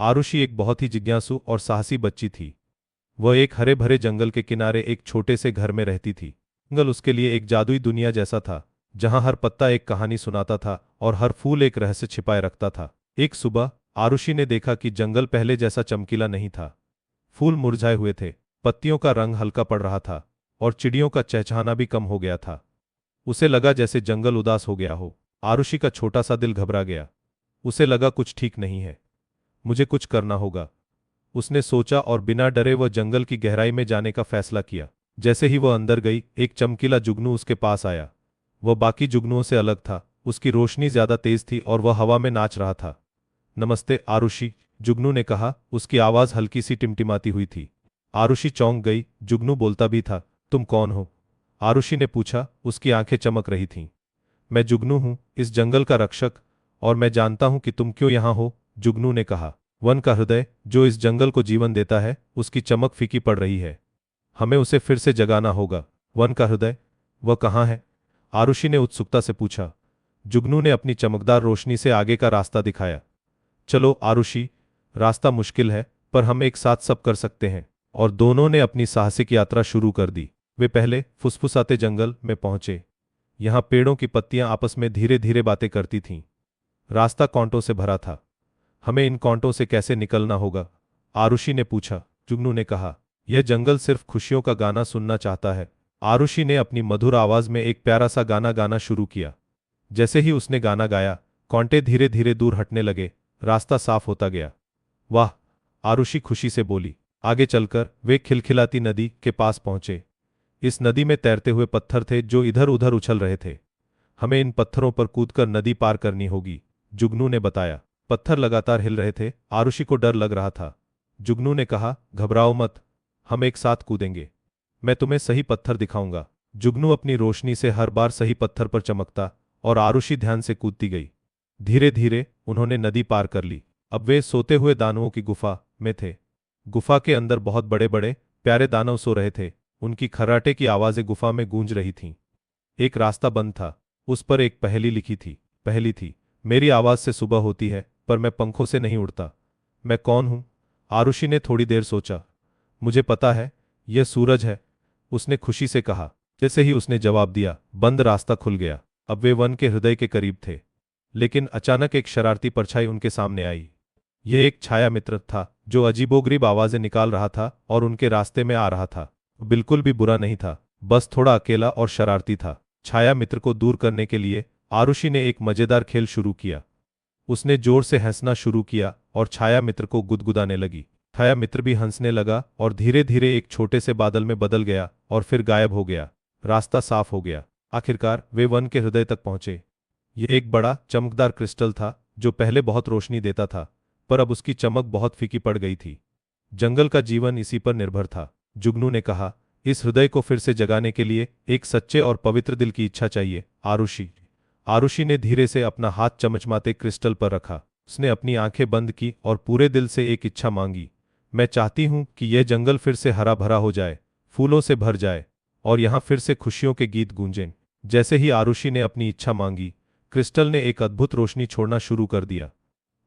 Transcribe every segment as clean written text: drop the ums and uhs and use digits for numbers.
आरुषि एक बहुत ही जिज्ञासु और साहसी बच्ची थी। वह एक हरे भरे जंगल के किनारे एक छोटे से घर में रहती थी। जंगल उसके लिए एक जादुई दुनिया जैसा था, जहां हर पत्ता एक कहानी सुनाता था और हर फूल एक रहस्य छिपाए रखता था। एक सुबह आरुषि ने देखा कि जंगल पहले जैसा चमकीला नहीं था। फूल मुरझाए हुए थे, पत्तियों का रंग हल्का पड़ रहा था और चिड़ियों का चहचहाना भी कम हो गया था। उसे लगा जैसे जंगल उदास हो गया हो। आरुषि का छोटा सा दिल घबरा गया। उसे लगा कुछ ठीक नहीं है, मुझे कुछ करना होगा। उसने सोचा और बिना डरे वह जंगल की गहराई में जाने का फैसला किया। जैसे ही वह अंदर गई, एक चमकीला जुगनू उसके पास आया। वह बाकी जुगनुओं से अलग था, उसकी रोशनी ज्यादा तेज थी और वह हवा में नाच रहा था। नमस्ते आरुषि, जुगनू ने कहा, उसकी आवाज हल्की सी टिमटिमाती हुई थी। आरुषि चौंक गई, जुगनू बोलता भी था। तुम कौन हो? आरुषि ने पूछा, उसकी आंखें चमक रही थीं। मैं जुगनू हूं, इस जंगल का रक्षक, और मैं जानता हूं कि तुम क्यों यहां हो, जुगनू ने कहा। वन का हृदय, जो इस जंगल को जीवन देता है, उसकी चमक फीकी पड़ रही है। हमें उसे फिर से जगाना होगा। वन का हृदय? वह कहाँ है? आरुषि ने उत्सुकता से पूछा। जुगनू ने अपनी चमकदार रोशनी से आगे का रास्ता दिखाया। चलो आरुषि, रास्ता मुश्किल है, पर हम एक साथ सब कर सकते हैं। और दोनों ने अपनी साहसिक यात्रा शुरू कर दी। वे पहले फुसफुसाते जंगल में पहुंचे। यहां पेड़ों की पत्तियां आपस में धीरे धीरे बातें करती थीं। रास्ता कांटों से भरा था। हमें इन कांटों से कैसे निकलना होगा? आरुषि ने पूछा। जुगनू ने कहा, यह जंगल सिर्फ खुशियों का गाना सुनना चाहता है। आरुषि ने अपनी मधुर आवाज में एक प्यारा सा गाना गाना शुरू किया। जैसे ही उसने गाना गाया, कांटे धीरे धीरे दूर हटने लगे, रास्ता साफ होता गया। वाह, आरुषि खुशी से बोली। आगे चलकर वे खिलखिलाती नदी के पास पहुंचे। इस नदी में तैरते हुए पत्थर थे जो इधर उधर उछल रहे थे। हमें इन पत्थरों पर कूदकर नदी पार करनी होगी, जुगनू ने बताया। पत्थर लगातार हिल रहे थे, आरुषि को डर लग रहा था। जुगनू ने कहा, घबराओ मत, हम एक साथ कूदेंगे। मैं तुम्हें सही पत्थर दिखाऊंगा। जुगनू अपनी रोशनी से हर बार सही पत्थर पर चमकता और आरुषि ध्यान से कूदती गई। धीरे धीरे उन्होंने नदी पार कर ली। अब वे सोते हुए दानवों की गुफा में थे। गुफा के अंदर बहुत बड़े बड़े प्यारे दानव सो रहे थे। उनकी खर्राटे की आवाजें गुफा में गूंज रही थीं। एक रास्ता बंद था, उस पर एक पहेली लिखी थी। पहेली थी, मेरी आवाज से सुबह होती है, पर मैं पंखों से नहीं उड़ता। मैं कौन हूं? आरुषि ने थोड़ी देर सोचा। मुझे पता है, यह सूरज है, उसने खुशी से कहा। जैसे ही उसने जवाब दिया, बंद रास्ता खुल गया। अब वे वन के हृदय के करीब थे। लेकिन अचानक एक शरारती परछाई उनके सामने आई। यह एक छाया मित्र था, जो अजीबोगरीब आवाजें निकाल रहा था और उनके रास्ते में आ रहा था। बिल्कुल भी बुरा नहीं था, बस थोड़ा अकेला और शरारती था। छाया मित्र को दूर करने के लिए आरुषि ने एक मजेदार खेल शुरू किया। उसने जोर से हंसना शुरू किया और छाया मित्र को गुदगुदाने लगी। छाया मित्र भी हंसने लगा और धीरे धीरे एक छोटे से बादल में बदल गया और फिर गायब हो गया। रास्ता साफ हो गया। आखिरकार वे वन के हृदय तक पहुंचे। यह एक बड़ा चमकदार क्रिस्टल था, जो पहले बहुत रोशनी देता था, पर अब उसकी चमक बहुत फीकी पड़ गई थी। जंगल का जीवन इसी पर निर्भर था। जुगनू ने कहा, इस हृदय को फिर से जगाने के लिए एक सच्चे और पवित्र दिल की इच्छा चाहिए, आरुषि। आरुषि ने धीरे से अपना हाथ चमचमाते क्रिस्टल पर रखा। उसने अपनी आंखें बंद की और पूरे दिल से एक इच्छा मांगी। मैं चाहती हूं कि यह जंगल फिर से हरा भरा हो जाए, फूलों से भर जाए और यहां फिर से खुशियों के गीत गूंजें। जैसे ही आरुषि ने अपनी इच्छा मांगी, क्रिस्टल ने एक अद्भुत रोशनी छोड़ना शुरू कर दिया।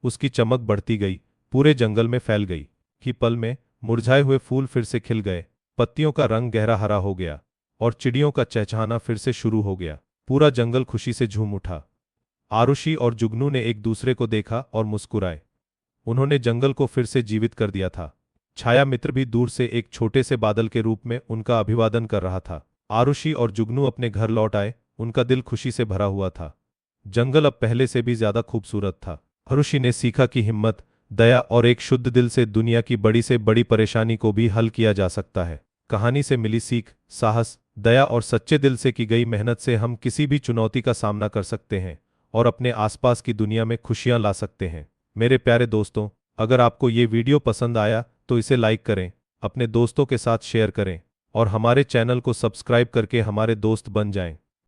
उसकी चमक बढ़ती गई, पूरे जंगल में फैल गई। कि पल में मुरझाए हुए फूल फिर से खिल गए, पत्तियों का रंग गहरा हरा हो गया और चिड़ियों का चहचहाना फिर से शुरू हो गया। पूरा जंगल खुशी से झूम उठा। आरुषि और जुगनू ने एक दूसरे को देखा और मुस्कुराए। उन्होंने जंगल को फिर से जीवित कर दिया था। छाया मित्र भी दूर से एक छोटे से बादल के रूप में उनका अभिवादन कर रहा था। आरुषि और जुगनू अपने घर लौट आए, उनका दिल खुशी से भरा हुआ था। जंगल अब पहले से भी ज्यादा खूबसूरत था। आरुषि ने सीखा कि हिम्मत, दया और एक शुद्ध दिल से दुनिया की बड़ी से बड़ी परेशानी को भी हल किया जा सकता है। कहानी से मिली सीख, साहस, दया और सच्चे दिल से की गई मेहनत से हम किसी भी चुनौती का सामना कर सकते हैं और अपने आसपास की दुनिया में खुशियां ला सकते हैं। मेरे प्यारे दोस्तों, अगर आपको ये वीडियो पसंद आया तो इसे लाइक करें, अपने दोस्तों के साथ शेयर करें और हमारे चैनल को सब्सक्राइब करके हमारे दोस्त बन जाएं।